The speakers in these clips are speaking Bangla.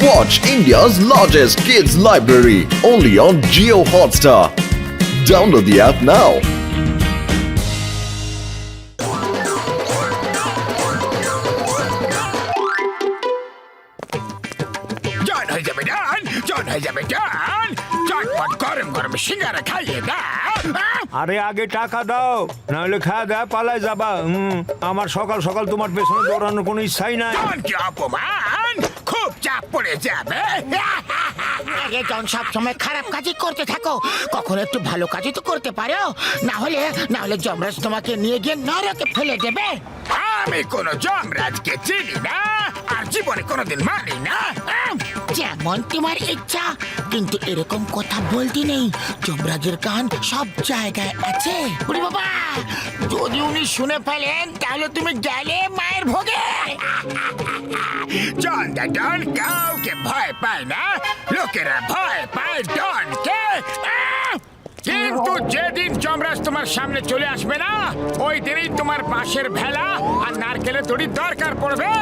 Watch India's largest kids library only on Jio Hotstar. Download the app now. John হয়ে যাবে ডান, জন হয়ে যাবে ডান, চটপট গরম গরম সিঙ্গারা খাইয়ে দাও। আরে আগে টাকা দাও, নাহলে খাওয়া দাওয়া পালায় যাবা। আমার সকাল সকাল তোমার পেছনে দৌড়ানোর কোনো ইচ্ছাই নাই। জন কি অপমান, খুব চাপ পড়ে যাবে। আরে জন সব সময় খারাপ কাজই করতে থাকো, কখনো একটু ভালো কাজই তো করতে পারো। না হলে যমরাজ তোমাকে নিয়ে গিয়ে নরকে ফেলে দেবে। আমি কোনো যমরাজকে চিনি না, আর জীবনে কোনোদিন মানি না। যেমন তোমার ইচ্ছা, কিন্তু এরকম কথা বলতে নেই। যমরাজের কান সব জায়গায় আছে। ওরে বাবা, যদি উনি শুনে ফেলেন তাহলে তুমি গেলে মায়ের ভোগে। জন দা ডন কাউকে ভয় পায় না, লোকেরা ভয় পায় ডনকে। কিন্তু যেদিন যমরাজ তোমার সামনে চলে আসবে না, ওই দিনই তোমার বাঁশের ভেলা আর নারকেলের দড়ির দরকার পড়বে।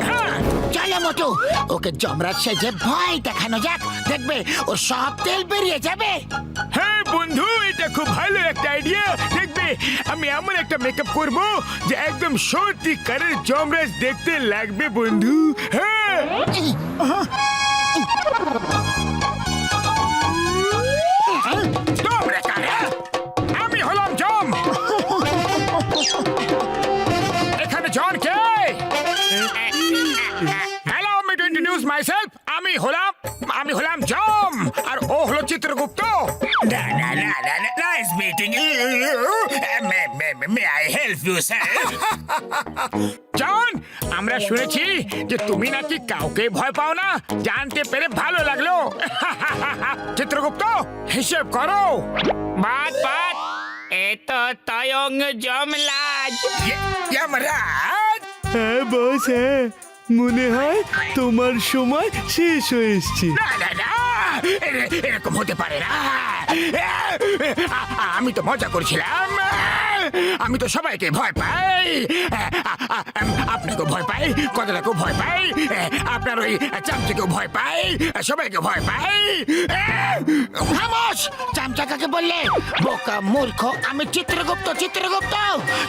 হ্যাঁ, চলো মোটু, ওকে যমরাজ সেজে ভয় দেখানো যাক, দেখবে ওর সব তেল বেরিয়ে যাবে। হ্যাঁ বন্ধু, এটা খুব ভালো একটা আইডিয়া। দেখবে আমি এমন একটা মেকআপ করব যে একদম সত্যিকারের যমরাজ দেখতে লাগবে বন্ধু। হ্যাঁ, তোমরা কারা? আমি হলাম যম। এখানে জন কে? হ্যালো, আমি টু ইন্ট্রোডিউস মাইসেলফ। আমি হলাম যম, আর ও হলো Chitragupta. Nice meeting you. May I help you sir? John, আমরা শুনেছি যে তুমি নাকি কাউকে ভয় পাও না, জানতে পেরে ভালো লাগলো। চিত্রগুপ্ত, হিসেব করো। বাদ এ তো তয়ং যমরাজ। যমরাজ? হ্যাঁ বস, হ্যাঁ মনে হয় তোমার সময় শেষ হয়ে এসছে। না, এরকম হতে পারে না। আমি তো মজা করছিলাম। আমি তো সবাইকে ভয় পাই। আপনাকেও ভয় পাই, কতটাকেও ভয় পাই, আপনার ওই চামচাকেও ভয় পাই, সবাইকে ভয় পাই। খামোশ! চামচাকাকে বললে বোকা মূর্খ। আমি চিত্রগুপ্ত।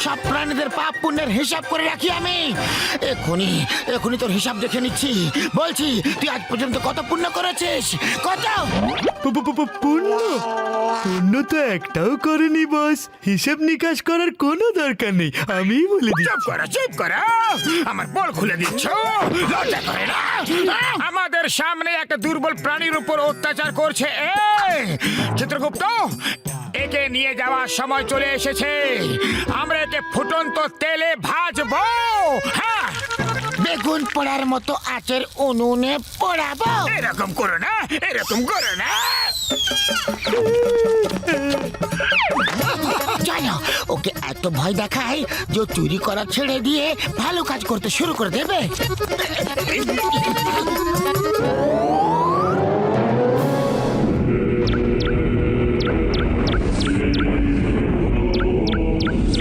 সব প্রাণীদের পাপ পুণ্যের হিসাব করে রাখি আমি। এখনই তোর হিসাব দেখে নিচ্ছি। বলছি, তুই আজ পর্যন্ত কত পুণ্য করেছিস? কত? পুণ্য তো একটাও করেনি বস। হিসেব নিকাশ করার কোনো দরকার নেই, আমিই বলে চুপ করো। আমার বল খুলে দিচ্ছ, লজ্জা করে না? আমাদের সামনে একটা দুর্বল প্রাণীর উপর অত্যাচার করছে চিত্রগুপ্ত। একে নিয়ে যাওয়ার সময় চলে এসেছে। আমরা একে ফুটন্ত তেলে ভাজবো। হ্যাঁ, বেগুন পোড়ার মতো আঁচের উনুনে পোড়াবো। এরকম করো না। চলো, ওকে এত ভয় দেখাই যে ও চুরি করা ছেড়ে দিয়ে ভালো কাজ করতে শুরু করে দেবে।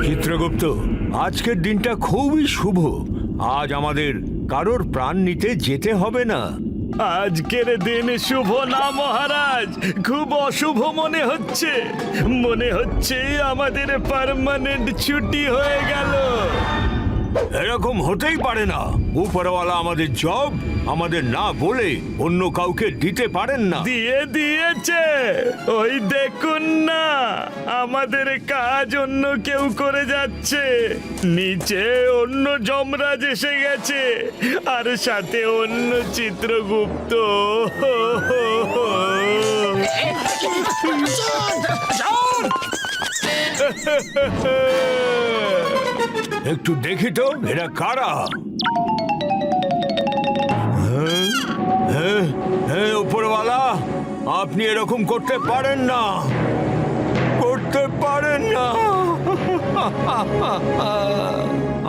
চিত্রগুপ্ত, আজকের দিনটা খুবই শুভ। আজ আমাদের কারোর প্রাণ নিতে যেতে হবে না। আজকের দিন শুভ না মহারাজ, খুব অশুভ মনে হচ্ছে আমাদের পার্মানেন্ট ছুটি হয়ে গেল। এরকম হতেই পারে না। উপরওয়ালা আমাদের জব আমাদের না বলে অন্য কাউকে দিতে পারেন না। দিয়েছে, ওই দেখুন না, আমাদের কাজ অন্য কেউ করে যাচ্ছে। নিচে অন্য যমরাজ এসে গেছে, আর সাথে অন্য চিত্রগুপ্ত। একটু দেখি তো এরা কারা। হ্যাঁ, উপরওয়ালা, আপনি এরকম করতে পারেন না।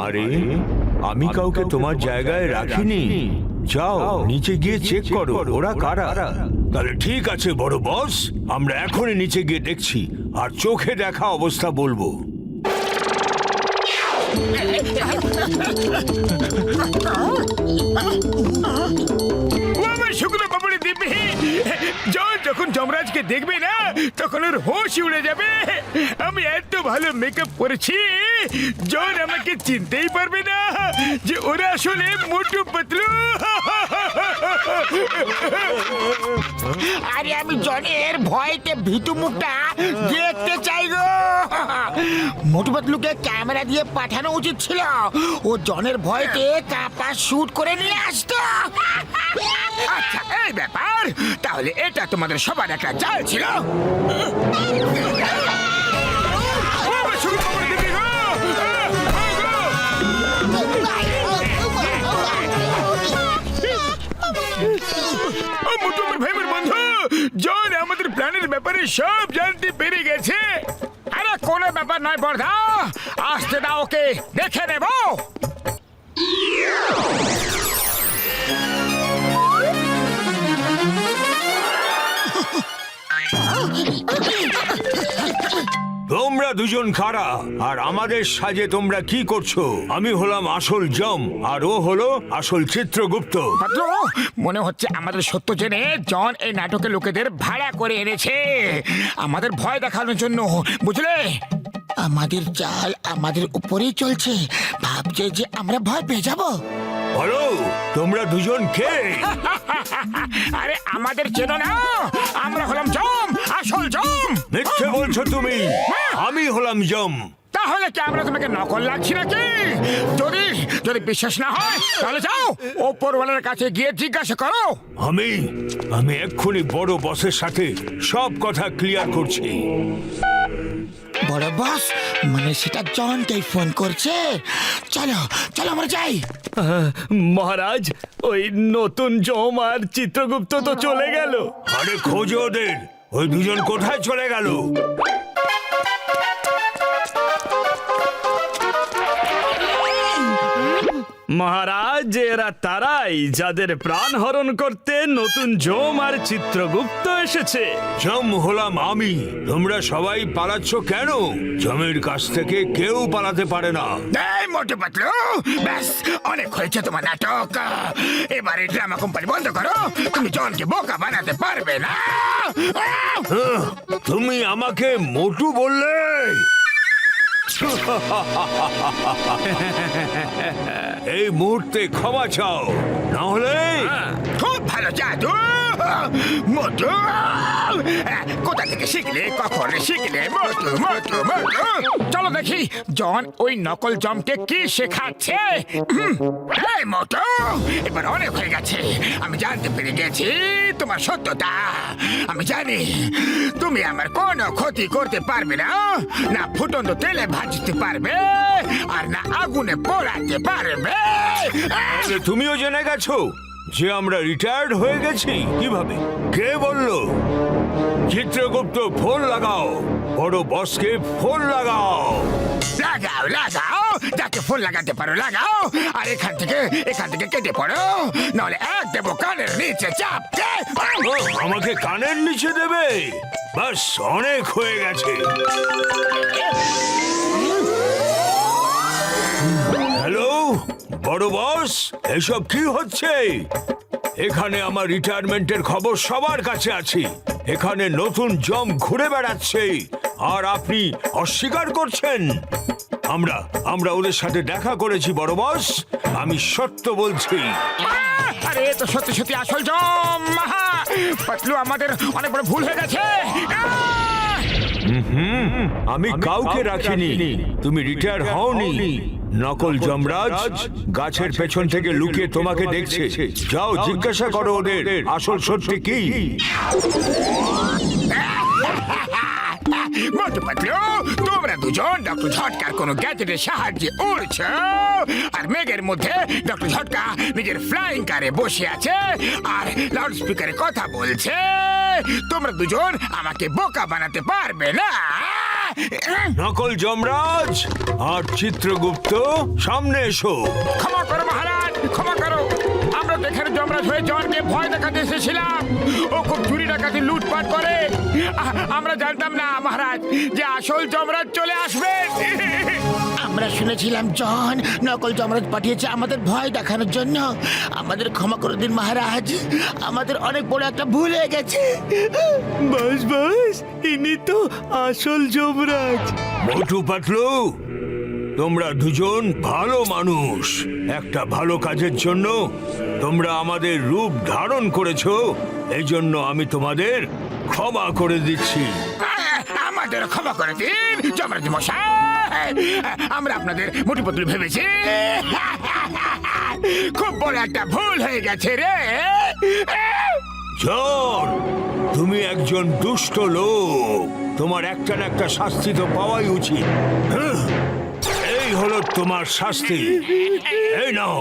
আরে, আমি কাউকে তোমার জায়গায় রাখিনি। যাও নিচে গিয়ে চেক করো ওরা কারা। তাহলে ঠিক আছে বড় বস, আমরা এখনই নিচে গিয়ে দেখছি, আর চোখে দেখা অবস্থা বলবো। আমার শুকনো জন যখন যমরাজকে দেখবে না তখন ওর হোশ উড়ে যাবে। আমি এত ভালো মেকআপ করেছি জন আমাকে চিনতেই পারবে না যে ওরা আসলে মোটু পাতলু। আরে আমি জনের ভয়তে ভীতু মুখটা দেখতে চাই গো। মোটু পাতলুকে ক্যামেরা দিয়ে পাঠানো উচিত ছিল, ও জনের ভয়তে কাপা শুট করে নিয়ে আসতো। আচ্ছা এই ব্যাপার, তাহলে এটা তোমাদের সবার একটা জাল ছিল। ভাইমের বন্ধু জন আমাদের প্ল্যানের ব্যাপারে সব জানতে পেরে গেছে। আরে কোনো ব্যাপার নয় বর্ধা, আসতে দাও ওকে, দেখে নেব। তোমরা দুজন কারা আর আমাদের সাজে তোমরা কি করছো? আমি হলাম আসল জম আর ও হলো আসল চিত্রগুপ্ত। পাতলু, মনে হচ্ছে আমাদের সত্য জেনে জন এই নাটকের লোকেদের ভাড়া করে এনেছে আমাদের ভয় দেখানোর জন্য, বুঝলে? আমাদের চাল আমাদের উপরেই চলছে, ভাবছে যে আমরা ভয় পেয়ে যাব। বলো তোমরা দুজন কে? আরে আমাদের চেনো না, আমরা হলাম জম, আসল জম। মিথ্যে বলছো তুমি, আমি হলাম জম। তাহলে কি আমরা তোমাকে নকল লাগছি নাকি? যদি যদি বিশ্বাস না হয় তাহলে যাও ওপরওয়ালার কাছে গিয়ে জিজ্ঞাসা করো। আমি এক্ষুনি বড় বসের সাথে সব কথা ক্লিয়ার করছি। বড় বস মানে সেটা জনকেই ফোন করছে। চলো চলো আমরা যাই। মহারাজ, ওই নতুন জম আর চিত্রগুপ্ত তো চলে গেল। আরে খোঁজো ওদের, ওই দুজন কোথায় চলে গেল? মহারাজ, এরা তারাই যাদের প্রাণ হরণ করতে নতুন জম আর চিত্রগুপ্ত এসেছে। জম হলাম আমি। তোমরা সবাই পালাচ্ছ কেন? জমের কাছ থেকে কেউ পালাতে পারে না। এই মোটু পাতলু, ব্যাস অনেক হয়েছে তোমার নাটক। এবারে ড্রামা কোম্পানি বন্ধ করো, তুমি জনকে বোকা বানাতে পারবে না। তুমি আমাকে মোটু বললে? এই মুহূর্তে ক্ষমা চাও, না হলে খুব ভালো জাদু মোটু। কোথা থেকে শিখলে, কখন শিখলে মোটু মোটু মোটু? চলো দেখি জন ওই নকল জমকে কি শেখাচ্ছে। এই মোটু, এবার অনেক হয়ে গেছে। আমি জানতে পেরে গেছি তোমার সত্যতা। আমি জানি তুমি আমার কোনো ক্ষতি করতে পারবে না, না ফুটন্ত তেলে ভাজতে পারবে আর না আগুনে পোড়াতে পারবে। তাহলে তুমিও জেনে গেছো যে আমরা রিটায়ার্ড হয়ে গেছি? কিভাবে? কে বললো? চিত্রগুপ্ত, ফোন লাগাও, বড় বসকে ফোন লাগাও। লাগাও লাগাও, যাকে ফোন লাগাতে পারো লাগাও, আর এখান থেকে কেটে পড়ো, নাহলে এক দেবো কানের নিচে চাপকে। আমাকে কানের নিচে দেবে? বাস, অনেক হয়ে গেছে। হ্যালো বড় বস, এসব কি হচ্ছে? এখানে আমার রিটায়ারমেন্টের খবর সবার কাছে আছে। এখানে নতুন জম ঘুরে বেড়াচ্ছে আর আপনি অস্বীকার করছেন। আমরা ওদের সাথে দেখা করেছি বড় বস, আমি সত্য বলছি। আরে তো সত্যি সত্যি আসল জম। পাতলু, আমাদের অনেক বড় ভুল হয়ে গেছে। আমি কাউকে রাখিনি, তুমি রিটায়ার হওনি। নকল যমরাজ গাছের পেছন থেকে লুকিয়ে তোমাকে দেখছে। যাও জিজ্ঞাসা করো ওদের আসল সত্যি কি। মোটু পাতলু, তোমরা দুজন ডক্টর ঝটকার কোন গ্যাজেটের সাহায্যে উড়ছো, আর মেঘের মধ্যে ডক্টর ঝটকা নিজের ফ্লাইং কারে বসে আছে আর লাউড স্পিকারে কথা বলছে। তোমরা দুজন আমাকে বোকা বানাতে পারবে না। নকল যমরাজ আর চিত্রগুপ্ত, সামনে এসো। ক্ষমা করো মহারাজ, ক্ষমা করো। আমরা তো এখানে যমরাজ হয়ে জনকে ভয় দেখাতে এসেছিলাম। ও খুব চুরি ডাকাতি লুটপাট করে। আমরা জানতাম না মহারাজ যে আসল যমরাজ চলে আসবে। আমরা আমরা শুনেছিলাম জন নকল যমরাজ পাঠিয়েছে আমাদের ভয় দেখানোর জন্য। আমাদের ক্ষমা করে দিন মহারাজ, আমাদের অনেক বড় একটা ভুল হয়ে গেছে। বাস বাস, ইনি তো আসল যমরাজ। মোটু পাতলু, তোমরা দুজন ভালো মানুষ। একটা ভালো কাজের জন্য তোমরা আমাদের রূপ ধারণ করেছো, এই জন্য আমি তোমাদের ক্ষমা করে দিচ্ছি। আমাদের ক্ষমা করে দিন যমরাজ মশাই, আমরা আপনাদের মোটু পাতলু ভেবেছি। খুব বড় একটা ভুল হয়ে গেছে রে। জন, তুমি একজন দুষ্ট লোক, তোমার একটা না একটা শাস্তি তো পাওয়াই উচিত। হ্যাঁ, এই হলো তোমার শাস্তি, এই নাও।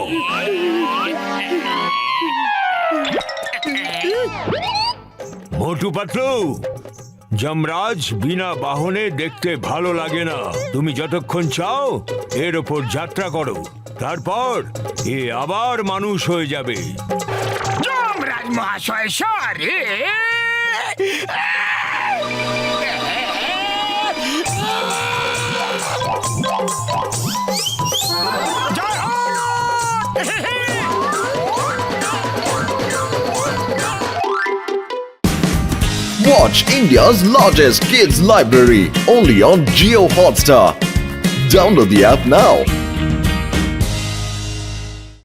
মোটু পাতলু, যমরাজ বিনা বাহনে দেখতে ভালো লাগে না। তুমি যতক্ষণ চাও এর ওপর যাত্রা করো, তারপর এ আবার মানুষ হয়ে যাবে। যমরাজ মহাশয় সরি। জয় হোক! Watch India's largest kids library only on Geo Hotstar. Download the app now.